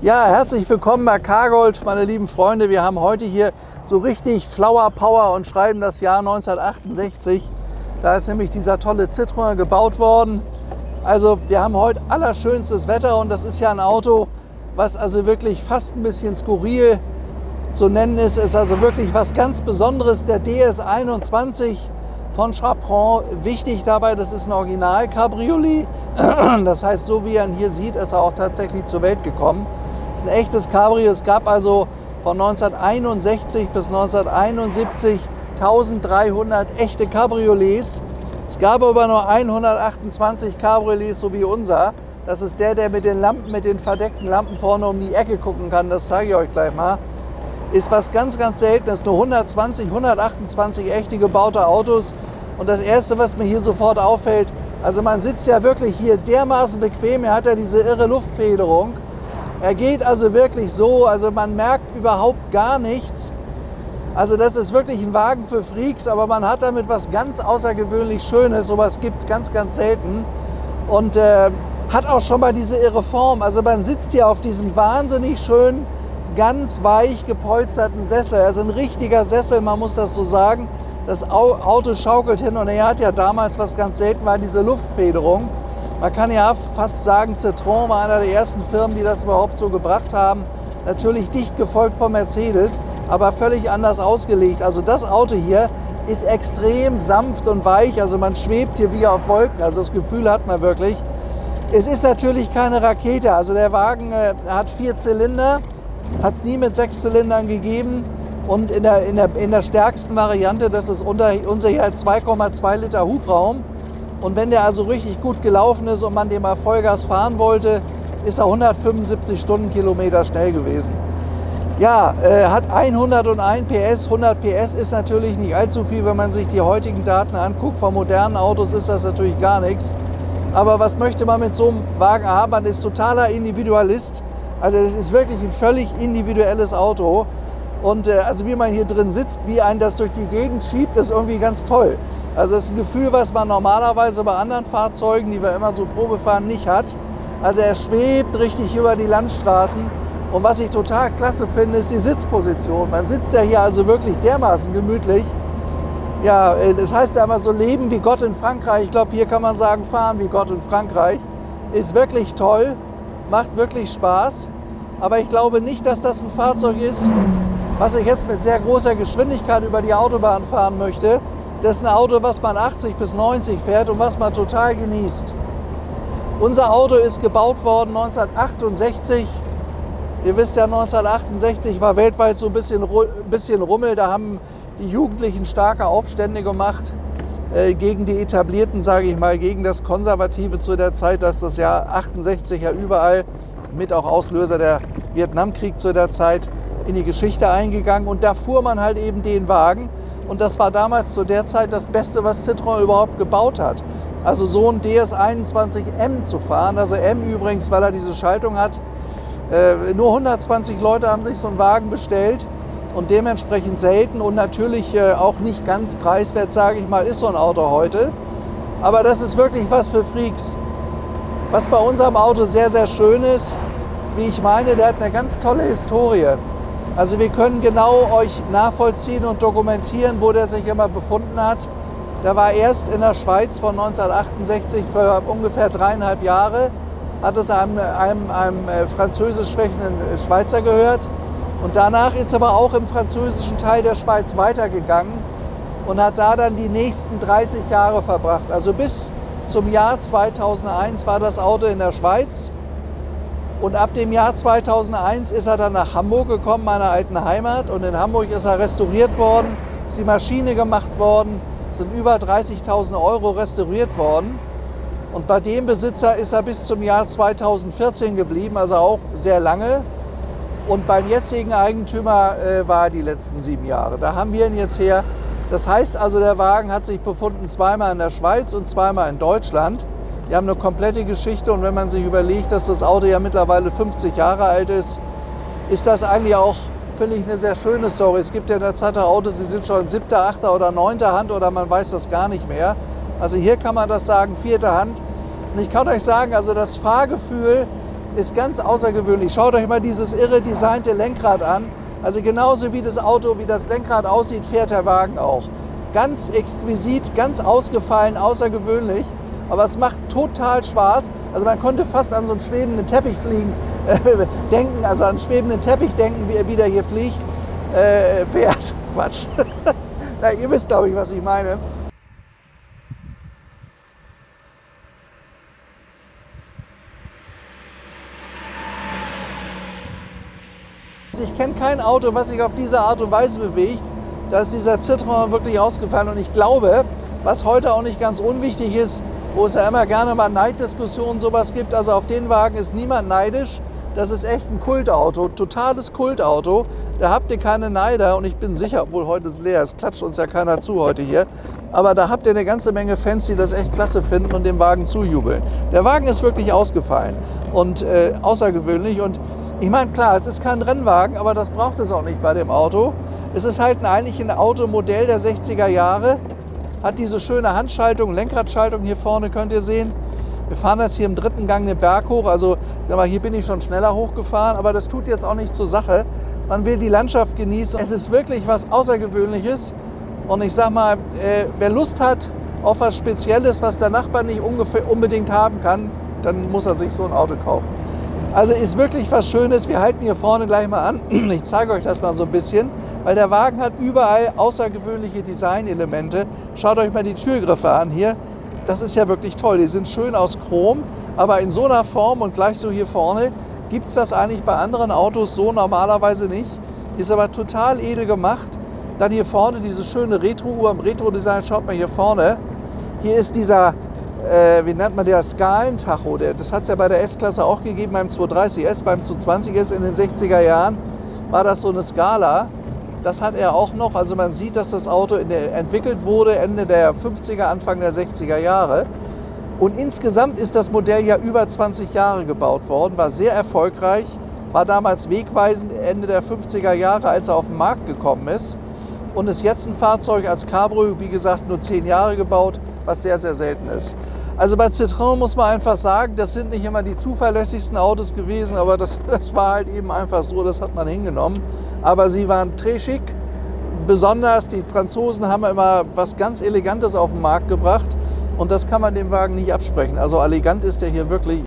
Ja, herzlich willkommen bei Cargold, meine lieben Freunde. Wir haben heute hier so richtig Flower Power und schreiben das Jahr 1968. Da ist nämlich dieser tolle Citroën gebaut worden. Also wir haben heute allerschönstes Wetter und das ist ja ein Auto, was also wirklich fast ein bisschen skurril zu nennen ist. Ist also wirklich was ganz Besonderes. Der DS21 von Chaperon. Wichtig dabei, das ist ein Original-Cabriolet. Das heißt, so wie ihr ihn hier sieht, ist er auch tatsächlich zur Welt gekommen. Das ist ein echtes Cabrio. Es gab also von 1961 bis 1971 1300 echte Cabriolets. Es gab aber nur 128 Cabriolets, so wie unser. Das ist der mit den Lampen, mit den verdeckten Lampen vorne um die Ecke gucken kann. Das zeige ich euch gleich mal. Ist was ganz, ganz Seltenes. Nur 120, 128 echte gebaute Autos. Und das Erste, was mir hier sofort auffällt, also man sitzt ja wirklich hier dermaßen bequem. Er hat ja diese irre Luftfederung. Er geht also wirklich so, also man merkt überhaupt gar nichts. Also das ist wirklich ein Wagen für Freaks, aber man hat damit was ganz außergewöhnlich Schönes. Sowas gibt es ganz, ganz selten. Und hat auch schon mal diese irre Form. Also man sitzt hier auf diesem wahnsinnig schönen, ganz weich gepolsterten Sessel. Er ist ein richtiger Sessel, man muss das so sagen. Das Auto schaukelt hin und er hat ja damals, was ganz selten war, diese Luftfederung. Man kann ja fast sagen, Citroën war einer der ersten Firmen, die das überhaupt so gebracht haben. Natürlich dicht gefolgt von Mercedes, aber völlig anders ausgelegt. Also das Auto hier ist extrem sanft und weich, also man schwebt hier wie auf Wolken, also das Gefühl hat man wirklich. Es ist natürlich keine Rakete, also der Wagen hat 4 Zylinder, hat es nie mit 6 Zylindern gegeben und in der stärksten Variante, das ist unser hier 2,2 Liter Hubraum. Und wenn der also richtig gut gelaufen ist und man den mal Vollgas fahren wollte, ist er 175 Stundenkilometer schnell gewesen. Ja, hat 101 PS, 100 PS ist natürlich nicht allzu viel, wenn man sich die heutigen Daten anguckt. Von modernen Autos ist das natürlich gar nichts. Aber was möchte man mit so einem Wagen haben? Man ist totaler Individualist. Also es ist wirklich ein völlig individuelles Auto. Und also wie man hier drin sitzt, wie einen das durch die Gegend schiebt, ist irgendwie ganz toll. Also das ist ein Gefühl, was man normalerweise bei anderen Fahrzeugen, die wir immer so Probe fahren, nicht hat. Also er schwebt richtig über die Landstraßen. Und was ich total klasse finde, ist die Sitzposition. Man sitzt ja hier also wirklich dermaßen gemütlich. Ja, das heißt ja immer so, leben wie Gott in Frankreich. Ich glaube, hier kann man sagen, fahren wie Gott in Frankreich. Ist wirklich toll, macht wirklich Spaß. Aber ich glaube nicht, dass das ein Fahrzeug ist, was ich jetzt mit sehr großer Geschwindigkeit über die Autobahn fahren möchte. Das ist ein Auto, was man 80 bis 90 fährt und was man total genießt. Unser Auto ist gebaut worden 1968. Ihr wisst ja, 1968 war weltweit so ein bisschen Rummel. Da haben die Jugendlichen starke Aufstände gemacht gegen die Etablierten, sage ich mal, gegen das Konservative zu der Zeit. Das ist das Jahr 68 ja überall, mit auch Auslöser der Vietnamkrieg zu der Zeit, in die Geschichte eingegangen. Und da fuhr man halt eben den Wagen. Und das war damals zu der Zeit das Beste, was Citroën überhaupt gebaut hat. Also so ein DS21M zu fahren, also M übrigens, weil er diese Schaltung hat. Nur 120 Leute haben sich so einen Wagen bestellt und dementsprechend selten und natürlich auch nicht ganz preiswert, sage ich mal, ist so ein Auto heute. Aber das ist wirklich was für Freaks. Was bei unserem Auto sehr, sehr schön ist, wie ich meine, der hat eine ganz tolle Historie. Also wir können genau euch nachvollziehen und dokumentieren, wo der sich immer befunden hat. Der war erst in der Schweiz von 1968 für ungefähr 3,5 Jahre, hat es einem französisch sprechenden Schweizer gehört. Und danach ist aber auch im französischen Teil der Schweiz weitergegangen und hat da dann die nächsten 30 Jahre verbracht. Also bis zum Jahr 2001 war das Auto in der Schweiz. Und ab dem Jahr 2001 ist er dann nach Hamburg gekommen, meiner alten Heimat. Und in Hamburg ist er restauriert worden, ist die Maschine gemacht worden, sind über 30.000 € restauriert worden. Und bei dem Besitzer ist er bis zum Jahr 2014 geblieben, also auch sehr lange. Und beim jetzigen Eigentümer war er die letzten 7 Jahre. Da haben wir ihn jetzt her. Das heißt also, der Wagen hat sich befunden zweimal in der Schweiz und zweimal in Deutschland. Wir haben eine komplette Geschichte und wenn man sich überlegt, dass das Auto ja mittlerweile 50 Jahre alt ist, ist das eigentlich auch, finde ich, eine sehr schöne Story. Es gibt ja in der Zeit Autos, die sind schon in 7., 8. oder 9. Hand oder man weiß das gar nicht mehr. Also hier kann man das sagen, 4. Hand. Und ich kann euch sagen, also das Fahrgefühl ist ganz außergewöhnlich. Schaut euch mal dieses irre designte Lenkrad an. Also genauso wie das Auto, wie das Lenkrad aussieht, fährt der Wagen auch. Ganz exquisit, ganz ausgefallen, außergewöhnlich. Aber es macht total Spaß. Also man konnte fast an so einen schwebenden Teppich denken, also an einen schwebenden Teppich denken, wie der hier fliegt, fährt. Quatsch. Na, ihr wisst, glaube ich, was ich meine. Ich kenne kein Auto, was sich auf diese Art und Weise bewegt. Da ist dieser Citroën wirklich ausgefallen. Und ich glaube, was heute auch nicht ganz unwichtig ist, wo es ja immer gerne mal Neiddiskussionen sowas gibt, also auf den Wagen ist niemand neidisch. Das ist echt ein Kultauto, totales Kultauto. Da habt ihr keine Neider und ich bin sicher, obwohl heute ist leer, es klatscht uns ja keiner zu heute hier. Aber da habt ihr eine ganze Menge Fans, die das echt klasse finden und dem Wagen zujubeln. Der Wagen ist wirklich ausgefallen und außergewöhnlich. Und ich meine, klar, es ist kein Rennwagen, aber das braucht es auch nicht bei dem Auto. Es ist halt eigentlich ein Automodell der 60er Jahre. Hat diese schöne Handschaltung, Lenkradschaltung hier vorne, könnt ihr sehen. Wir fahren jetzt hier im dritten Gang den Berg hoch, also ich sag mal, hier bin ich schon schneller hochgefahren, aber das tut jetzt auch nicht zur Sache. Man will die Landschaft genießen. Es ist wirklich was Außergewöhnliches und ich sag mal, wer Lust hat auf was Spezielles, was der Nachbar nicht unbedingt haben kann, dann muss er sich so ein Auto kaufen. Also ist wirklich was Schönes. Wir halten hier vorne gleich mal an. Ich zeige euch das mal so ein bisschen, weil der Wagen hat überall außergewöhnliche Designelemente. Schaut euch mal die Türgriffe an hier. Das ist ja wirklich toll. Die sind schön aus Chrom, aber in so einer Form und gleich so hier vorne gibt es das eigentlich bei anderen Autos so normalerweise nicht. Ist aber total edel gemacht. Dann hier vorne diese schöne Retro-Uhr im Retro-Design. Schaut mal hier vorne. Hier ist dieser wie nennt man der, Skalentacho. Das hat es ja bei der S-Klasse auch gegeben, beim 230S, beim 220S in den 60er Jahren war das so eine Skala. Das hat er auch noch, also man sieht, dass das Auto entwickelt wurde Ende der 50er, Anfang der 60er Jahre. Und insgesamt ist das Modell ja über 20 Jahre gebaut worden, war sehr erfolgreich, war damals wegweisend Ende der 50er Jahre, als er auf den Markt gekommen ist. Und ist jetzt ein Fahrzeug als Cabrio, wie gesagt, nur 10 Jahre gebaut, was sehr, sehr selten ist. Also bei Citroën muss man einfach sagen, das sind nicht immer die zuverlässigsten Autos gewesen, aber das war halt eben einfach so, das hat man hingenommen. Aber sie waren très chic, besonders die Franzosen haben immer was ganz Elegantes auf den Markt gebracht und das kann man dem Wagen nicht absprechen. Also elegant ist der hier wirklich.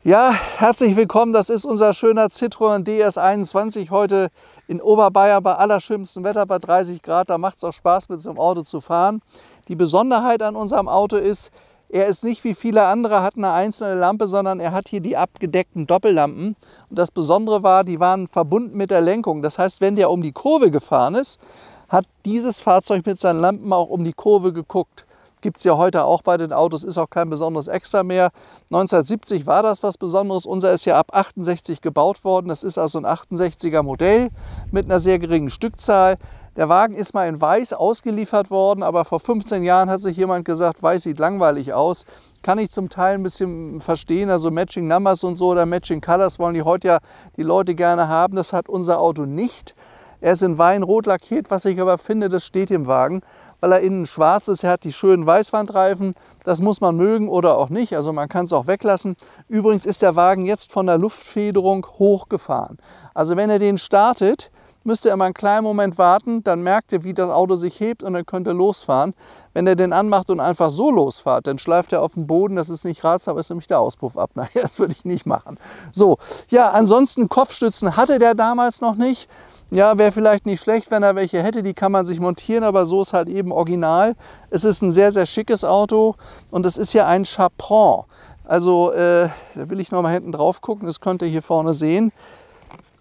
Ja, herzlich willkommen, das ist unser schöner Citroën DS21 heute in Oberbayern bei allerschönstem Wetter, bei 30 Grad. Da macht es auch Spaß, mit so einem Auto zu fahren. Die Besonderheit an unserem Auto ist, er ist nicht wie viele andere, hat eine einzelne Lampe, sondern er hat hier die abgedeckten Doppellampen. Und das Besondere war, die waren verbunden mit der Lenkung. Das heißt, wenn der um die Kurve gefahren ist, hat dieses Fahrzeug mit seinen Lampen auch um die Kurve geguckt. Gibt es ja heute auch bei den Autos, ist auch kein besonderes Extra mehr. 1970 war das was Besonderes. Unser ist ja ab 68 gebaut worden. Das ist also ein 68er Modell mit einer sehr geringen Stückzahl. Der Wagen ist mal in Weiß ausgeliefert worden, aber vor 15 Jahren hat sich jemand gesagt, Weiß sieht langweilig aus. Kann ich zum Teil ein bisschen verstehen, also Matching Numbers und so oder Matching Colors wollen die heute ja die Leute gerne haben. Das hat unser Auto nicht. Er ist in Weinrot lackiert, was ich aber finde, das steht im Wagen, weil er innen schwarz ist. Er hat die schönen Weißwandreifen, das muss man mögen oder auch nicht, also man kann es auch weglassen. Übrigens ist der Wagen jetzt von der Luftfederung hochgefahren. Also wenn er den startet, müsst ihr immer einen kleinen Moment warten, dann merkt ihr, wie das Auto sich hebt und dann könnt ihr losfahren. Wenn ihr den anmacht und einfach so losfahrt, dann schleift er auf den Boden, das ist nicht ratsam, ist nämlich der Auspuff ab. Nein, das würde ich nicht machen. So, ja, ansonsten Kopfstützen hatte der damals noch nicht. Ja, wäre vielleicht nicht schlecht, wenn er welche hätte, die kann man sich montieren, aber so ist halt eben original. Es ist ein sehr, sehr schickes Auto und es ist ja ein Chaperon. Also, da will ich noch mal hinten drauf gucken, das könnt ihr hier vorne sehen.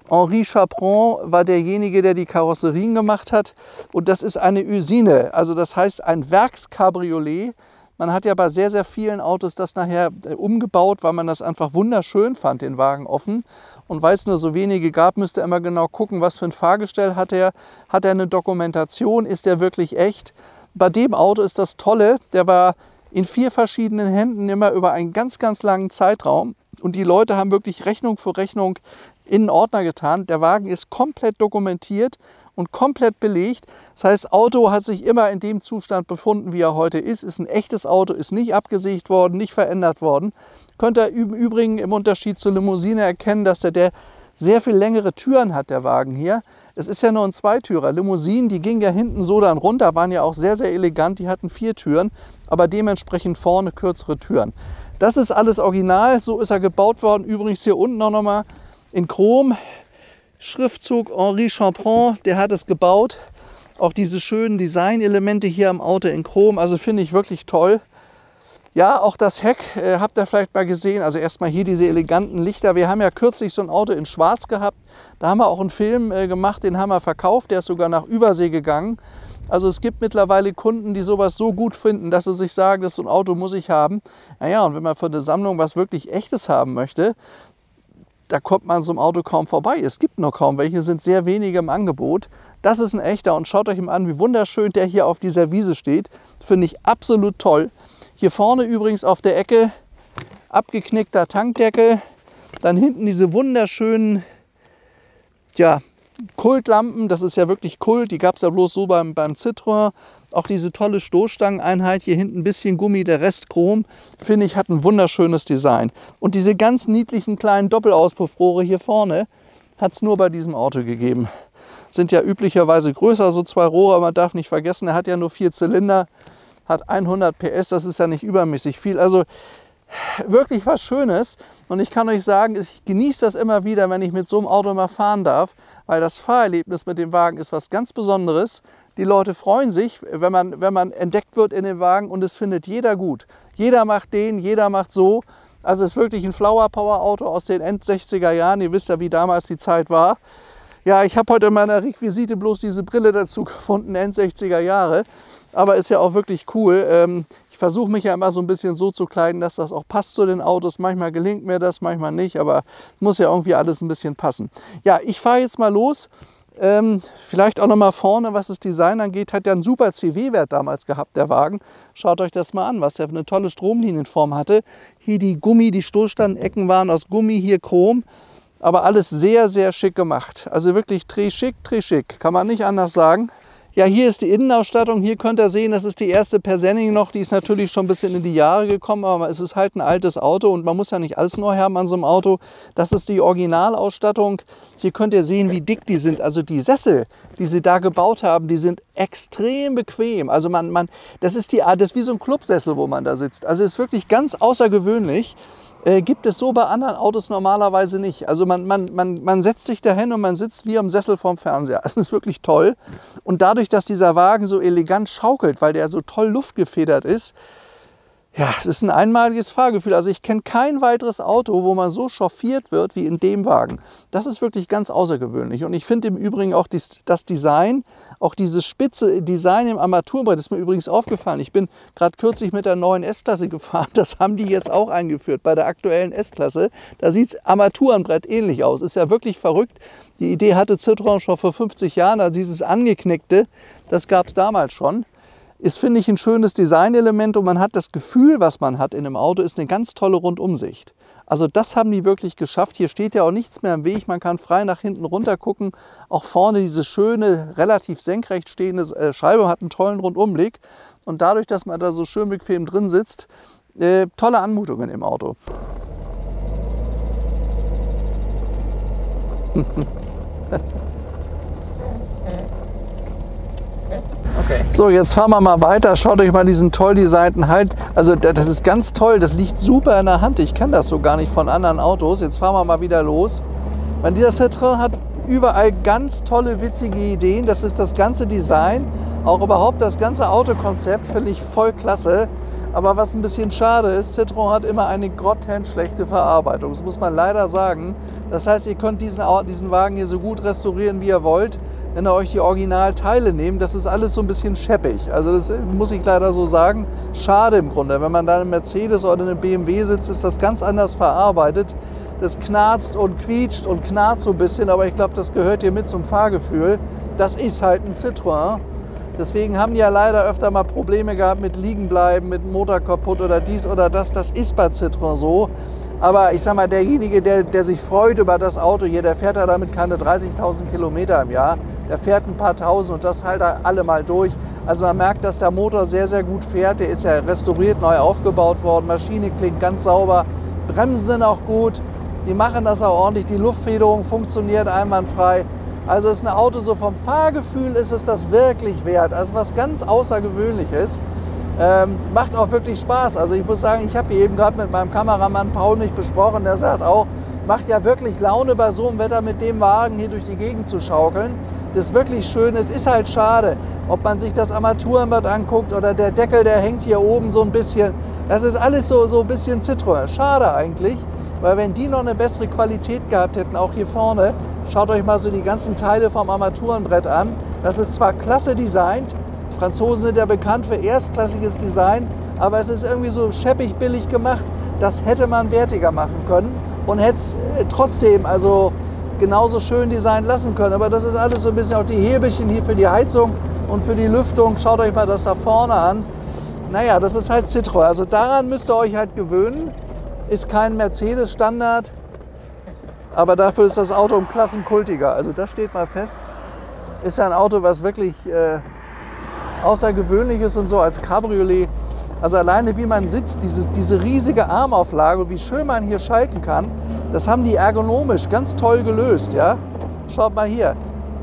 Henri Chaperon war derjenige, der die Karosserien gemacht hat und das ist eine Usine, also das heißt ein Werkscabriolet. Man hat ja bei sehr, sehr vielen Autos das nachher umgebaut, weil man das einfach wunderschön fand, den Wagen offen. Und weil es nur so wenige gab, müsst ihr immer genau gucken, was für ein Fahrgestell hat er. Hat er eine Dokumentation? Ist er wirklich echt? Bei dem Auto ist das Tolle, der war in 4 verschiedenen Händen immer über einen ganz, ganz langen Zeitraum. Und die Leute haben wirklich Rechnung für Rechnung in den Ordner getan. Der Wagen ist komplett dokumentiert und komplett belegt. Das heißt, das Auto hat sich immer in dem Zustand befunden, wie er heute ist. Ist ein echtes Auto, ist nicht abgesägt worden, nicht verändert worden. Könnt ihr im Übrigen im Unterschied zur Limousine erkennen, dass der sehr viel längere Türen hat, der Wagen hier. Es ist ja nur ein Zweitürer. Limousinen, die gingen ja hinten so dann runter, waren ja auch sehr, sehr elegant. Die hatten 4 Türen, aber dementsprechend vorne kürzere Türen. Das ist alles original, so ist er gebaut worden. Übrigens hier unten auch nochmal in Chrom. Schriftzug Henri Champron, der hat es gebaut. Auch diese schönen Designelemente hier am Auto in Chrom, also finde ich wirklich toll. Ja, auch das Heck habt ihr vielleicht mal gesehen. Also erstmal hier diese eleganten Lichter. Wir haben ja kürzlich so ein Auto in Schwarz gehabt. Da haben wir auch einen Film gemacht, den haben wir verkauft. Der ist sogar nach Übersee gegangen. Also es gibt mittlerweile Kunden, die sowas so gut finden, dass sie sich sagen, das so ein Auto muss ich haben. Naja, und wenn man für eine Sammlung was wirklich Echtes haben möchte, da kommt man an so einem Auto kaum vorbei. Es gibt nur kaum welche, sind sehr wenige im Angebot. Das ist ein echter und schaut euch mal an, wie wunderschön der hier auf dieser Wiese steht. Finde ich absolut toll. Hier vorne übrigens auf der Ecke abgeknickter Tankdeckel. Dann hinten diese wunderschönen, ja, Kultlampen. Das ist ja wirklich Kult. Die gab es ja bloß so beim Citroën. Auch diese tolle Stoßstangeneinheit. Hier hinten ein bisschen Gummi, der Rest Chrom. Finde ich, hat ein wunderschönes Design. Und diese ganz niedlichen kleinen Doppelauspuffrohre hier vorne hat es nur bei diesem Auto gegeben. Sind ja üblicherweise größer, so 2 Rohre. Aber man darf nicht vergessen, er hat ja nur 4 Zylinder. Hat 100 PS, das ist ja nicht übermäßig viel. Also wirklich was Schönes. Und ich kann euch sagen, ich genieße das immer wieder, wenn ich mit so einem Auto mal fahren darf, weil das Fahrerlebnis mit dem Wagen ist was ganz Besonderes. Die Leute freuen sich, wenn man entdeckt wird in dem Wagen und es findet jeder gut. Jeder macht den, jeder macht so. Also es ist wirklich ein Flower Power Auto aus den End-60er Jahren. Ihr wisst ja, wie damals die Zeit war. Ja, ich habe heute in meiner Requisite bloß diese Brille dazu gefunden, End-60er Jahre. Aber ist ja auch wirklich cool. Ich versuche mich ja immer so ein bisschen so zu kleiden, dass das auch passt zu den Autos. Manchmal gelingt mir das, manchmal nicht, aber muss ja irgendwie alles ein bisschen passen. Ja, ich fahre jetzt mal los. Vielleicht auch noch mal vorne, was das Design angeht, hat ja einen super CW-Wert damals gehabt, der Wagen. Schaut euch das mal an, was der für eine tolle Stromlinienform hatte. Hier die Stoßstangenecken waren aus Gummi, hier Chrom. Aber alles sehr, sehr schick gemacht. Also wirklich très schick, kann man nicht anders sagen. Ja, hier ist die Innenausstattung. Hier könnt ihr sehen, das ist die erste Persenning noch. Die ist natürlich schon ein bisschen in die Jahre gekommen, aber es ist halt ein altes Auto und man muss ja nicht alles neu haben an so einem Auto. Das ist die Originalausstattung. Hier könnt ihr sehen, wie dick die sind. Also die Sessel, die sie da gebaut haben, die sind extrem bequem. Also das ist wie so ein Clubsessel, wo man da sitzt. Also es ist wirklich ganz außergewöhnlich. Gibt es so bei anderen Autos normalerweise nicht. Also man setzt sich dahin und man sitzt wie am Sessel vorm Fernseher. Das ist wirklich toll. Und dadurch, dass dieser Wagen so elegant schaukelt, weil der so toll luftgefedert ist, ja, es ist ein einmaliges Fahrgefühl. Also ich kenne kein weiteres Auto, wo man so chauffiert wird wie in dem Wagen. Das ist wirklich ganz außergewöhnlich. Und ich finde im Übrigen auch das Design, auch dieses spitze Design im Armaturenbrett, ist mir übrigens aufgefallen. Ich bin gerade kürzlich mit der neuen S-Klasse gefahren. Das haben die jetzt auch eingeführt bei der aktuellen S-Klasse. Da sieht das Armaturenbrett ähnlich aus. Ist ja wirklich verrückt. Die Idee hatte Citroën schon vor 50 Jahren. Also dieses Angeknickte, das gab es damals schon. Ist, finde ich, ein schönes Designelement und man hat das Gefühl, was man hat in einem Auto, ist eine ganz tolle Rundumsicht. Also das haben die wirklich geschafft. Hier steht ja auch nichts mehr im Weg. Man kann frei nach hinten runter gucken. Auch vorne diese schöne, relativ senkrecht stehende Scheibe hat einen tollen Rundumblick. Und dadurch, dass man da so schön bequem drin sitzt, tolle Anmutungen im Auto. Okay. So, jetzt fahren wir mal weiter. Schaut euch mal diesen toll designten Halt. Also das ist ganz toll. Das liegt super in der Hand. Ich kenne das so gar nicht von anderen Autos. Jetzt fahren wir mal wieder los. Weil dieser Citroën hat überall ganz tolle, witzige Ideen. Das ist das ganze Design. Auch überhaupt das ganze Autokonzept finde ich voll klasse. Aber was ein bisschen schade ist, Citroën hat immer eine grottenschlechte Verarbeitung. Das muss man leider sagen. Das heißt, ihr könnt diesen Wagen hier so gut restaurieren, wie ihr wollt. Wenn ihr euch die Originalteile nehmt, das ist alles so ein bisschen scheppig. Also das muss ich leider so sagen. Schade im Grunde. Wenn man da in einem Mercedes oder in einem BMW sitzt, ist das ganz anders verarbeitet. Das knarzt und quietscht und knarzt so ein bisschen, aber ich glaube, das gehört hier mit zum Fahrgefühl. Das ist halt ein Citroën. Deswegen haben die ja leider öfter mal Probleme gehabt mit Liegenbleiben, mit Motor kaputt oder dies oder das. Das ist bei Citroën so. Aber ich sag mal, derjenige, der sich freut über das Auto hier, der fährt ja damit keine 30.000 Kilometer im Jahr. der fährt ein paar tausend und das halt alle mal durch. Also man merkt, dass der Motor sehr, sehr gut fährt. Der ist ja restauriert, neu aufgebaut worden. Maschine klingt ganz sauber. Bremsen sind auch gut. Die machen das auch ordentlich. Die Luftfederung funktioniert einwandfrei. Also ist ein Auto, so vom Fahrgefühl ist es das wirklich wert. Also was ganz Außergewöhnliches. Macht auch wirklich Spaß. Also ich muss sagen, ich habe hier eben gerade mit meinem Kameramann Paul nicht besprochen. Der sagt auch, macht ja wirklich Laune bei so einem Wetter mit dem Wagen hier durch die Gegend zu schaukeln. Das ist wirklich schön. Es ist halt schade, ob man sich das Armaturenbrett anguckt oder der Deckel, der hängt hier oben so ein bisschen. Das ist alles so ein bisschen Citroën. Schade eigentlich, weil wenn die noch eine bessere Qualität gehabt hätten, auch hier vorne, schaut euch mal so die ganzen Teile vom Armaturenbrett an. Das ist zwar klasse designt, Franzosen sind ja bekannt für erstklassiges Design, aber es ist irgendwie so scheppig billig gemacht. Das hätte man wertiger machen können und hätte es trotzdem also genauso schön designen lassen können. Aber das ist alles so ein bisschen auch die Hebelchen hier für die Heizung und für die Lüftung. Schaut euch mal das da vorne an. Naja, das ist halt Citroën. Also daran müsst ihr euch halt gewöhnen. Ist kein Mercedes-Standard, aber dafür ist das Auto im Klassenkultiger. Also das steht mal fest. Ist ja ein Auto, was wirklich außergewöhnlich ist und so als Cabriolet. Also alleine wie man sitzt, diese riesige Armauflage, wie schön man hier schalten kann, das haben die ergonomisch ganz toll gelöst. Ja? Schaut mal hier.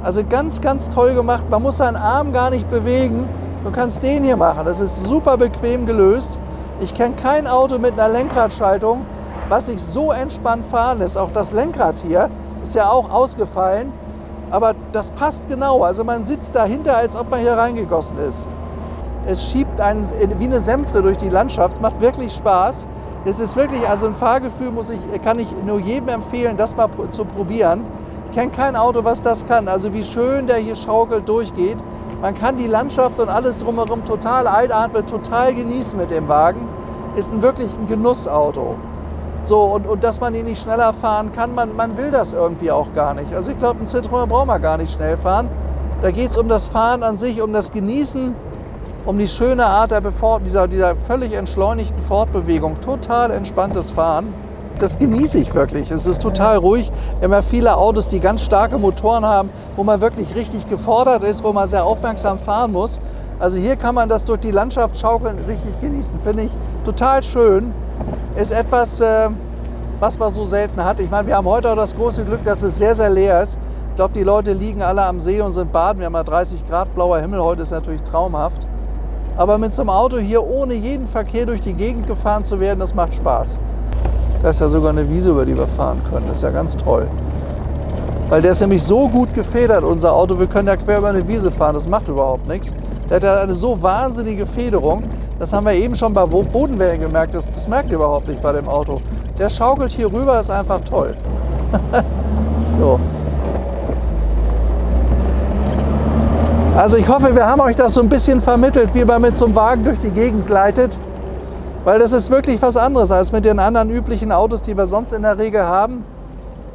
Also ganz, ganz toll gemacht. Man muss seinen Arm gar nicht bewegen. Du kannst den hier machen. Das ist super bequem gelöst. Ich kenne kein Auto mit einer Lenkradschaltung, was sich so entspannt fahren lässt. Auch das Lenkrad hier ist ja auch ausgefallen. Aber das passt genau. Also man sitzt dahinter, als ob man hier reingegossen ist. Es schiebt einen wie eine Sänfte durch die Landschaft. Macht wirklich Spaß. Es ist wirklich, also ein Fahrgefühl kann ich nur jedem empfehlen, das mal zu probieren. Ich kenne kein Auto, was das kann. Also wie schön der hier schaukelt, durchgeht. Man kann die Landschaft und alles drumherum total einatmen, total genießen mit dem Wagen. Ist wirklich ein Genussauto. So, und dass man ihn nicht schneller fahren kann, man will das irgendwie auch gar nicht. Also ich glaube, ein Citroën braucht man gar nicht schnell fahren. Da geht es um das Fahren an sich, um das Genießen, um die schöne Art dieser völlig entschleunigten Fortbewegung. Total entspanntes Fahren. Das genieße ich wirklich. Es ist total ruhig. Wir haben ja viele Autos, die ganz starke Motoren haben, wo man wirklich richtig gefordert ist, wo man sehr aufmerksam fahren muss. Also hier kann man das durch die Landschaft schaukeln richtig genießen. Finde ich total schön. Ist etwas, was man so selten hat. Ich meine, wir haben heute auch das große Glück, dass es sehr, sehr leer ist. Ich glaube, die Leute liegen alle am See und sind baden. Wir haben mal 30 Grad, blauer Himmel. Heute ist natürlich traumhaft. Aber mit so einem Auto hier ohne jeden Verkehr durch die Gegend gefahren zu werden, das macht Spaß. Da ist ja sogar eine Wiese, über die wir fahren können. Das ist ja ganz toll. Weil der ist nämlich so gut gefedert, unser Auto. Wir können ja quer über eine Wiese fahren. Das macht überhaupt nichts. Der hat ja eine so wahnsinnige Federung. Das haben wir eben schon bei Bodenwellen gemerkt. Das merkt ihr überhaupt nicht bei dem Auto. Der schaukelt hier rüber, ist einfach toll. So. Also ich hoffe, wir haben euch das so ein bisschen vermittelt, wie man mit so einem Wagen durch die Gegend gleitet. Weil das ist wirklich was anderes als mit den anderen üblichen Autos, die wir sonst in der Regel haben.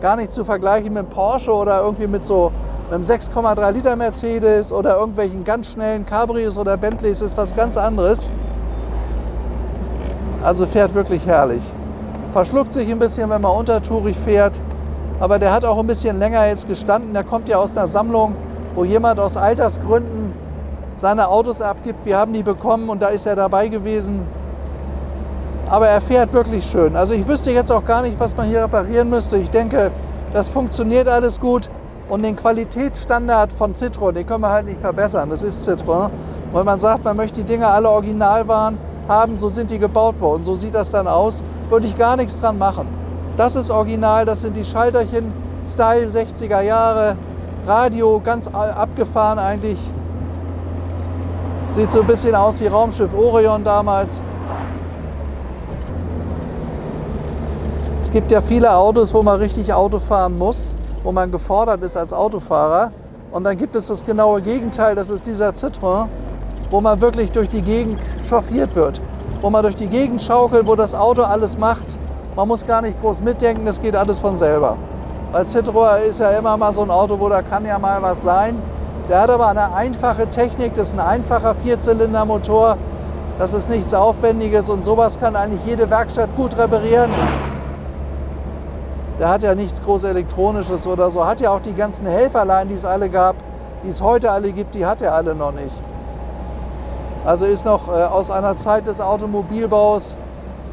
Gar nicht zu vergleichen mit einem Porsche oder irgendwie mit so einem 6,3 Liter Mercedes oder irgendwelchen ganz schnellen Cabrios oder Bentleys, ist was ganz anderes. Also fährt wirklich herrlich. Verschluckt sich ein bisschen, wenn man untertourig fährt. Aber der hat auch ein bisschen länger jetzt gestanden. Der kommt ja aus einer Sammlung, wo jemand aus Altersgründen seine Autos abgibt. Wir haben die bekommen und da ist er dabei gewesen. Aber er fährt wirklich schön. Also ich wüsste jetzt auch gar nicht, was man hier reparieren müsste. Ich denke, das funktioniert alles gut. Und den Qualitätsstandard von Citroën, den können wir halt nicht verbessern. Das ist Citroën. Und wenn man sagt, man möchte die Dinger alle Originalwaren haben, so sind die gebaut worden. So sieht das dann aus. Würde ich gar nichts dran machen. Das ist original, das sind die Schalterchen, Style 60er Jahre, Radio, ganz abgefahren eigentlich. Sieht so ein bisschen aus wie Raumschiff Orion damals. Es gibt ja viele Autos, wo man richtig Auto fahren muss, wo man gefordert ist als Autofahrer. Und dann gibt es das genaue Gegenteil, das ist dieser Citroën, wo man wirklich durch die Gegend chauffiert wird. Wo man durch die Gegend schaukelt, wo das Auto alles macht. Man muss gar nicht groß mitdenken, das geht alles von selber. Weil Citroën ist ja immer mal so ein Auto, wo da kann ja mal was sein. Der hat aber eine einfache Technik, das ist ein einfacher Vierzylindermotor. Das ist nichts Aufwendiges und sowas kann eigentlich jede Werkstatt gut reparieren. Der hat ja nichts groß Elektronisches oder so. Hat ja auch die ganzen Helferlein, die es alle gab. die es heute alle gibt, die hat er alle noch nicht. Also ist noch aus einer Zeit des Automobilbaus,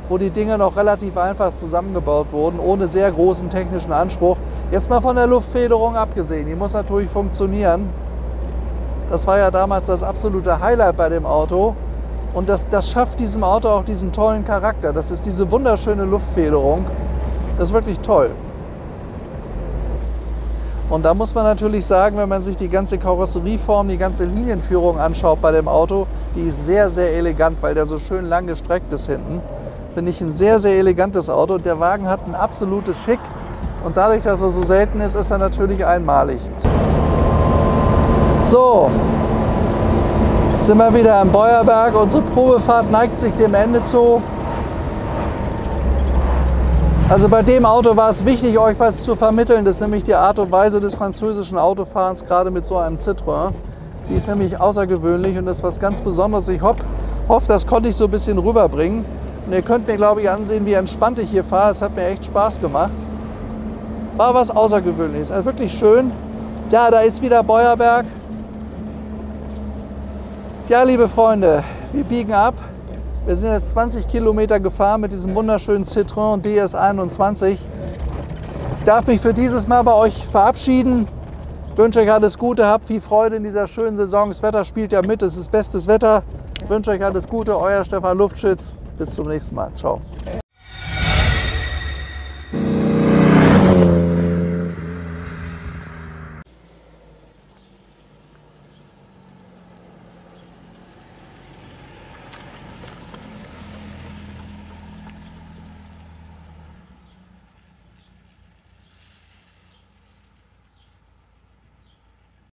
wo die Dinge noch relativ einfach zusammengebaut wurden, ohne sehr großen technischen Anspruch. Jetzt mal von der Luftfederung abgesehen, die muss natürlich funktionieren. Das war ja damals das absolute Highlight bei dem Auto. Und das schafft diesem Auto auch diesen tollen Charakter. Das ist diese wunderschöne Luftfederung. Das ist wirklich toll. Und da muss man natürlich sagen, wenn man sich die ganze Karosserieform, die ganze Linienführung anschaut bei dem Auto, die ist sehr, sehr elegant, weil der so schön lang gestreckt ist hinten. Finde ich ein sehr, sehr elegantes Auto. Und der Wagen hat ein absolutes Schick. Und dadurch, dass er so selten ist, ist er natürlich einmalig. So, jetzt sind wir wieder am Beuerberg. Unsere Probefahrt neigt sich dem Ende zu. Also bei dem Auto war es wichtig, euch was zu vermitteln. Das ist nämlich die Art und Weise des französischen Autofahrens, gerade mit so einem Citroën. Die ist nämlich außergewöhnlich und das ist was ganz Besonderes. Ich hoffe, das konnte ich so ein bisschen rüberbringen. Und ihr könnt mir, glaube ich, ansehen, wie entspannt ich hier fahre. Es hat mir echt Spaß gemacht. War was Außergewöhnliches. Also wirklich schön. Ja, da ist wieder Beuerberg. Ja, liebe Freunde, wir biegen ab. Wir sind jetzt 20 Kilometer gefahren mit diesem wunderschönen Citroën DS21. Ich darf mich für dieses Mal bei euch verabschieden. Ich wünsche euch alles Gute, habt viel Freude in dieser schönen Saison. Das Wetter spielt ja mit, es ist bestes Wetter. Ich wünsche euch alles Gute, euer Stefan Luftschütz. Bis zum nächsten Mal. Ciao.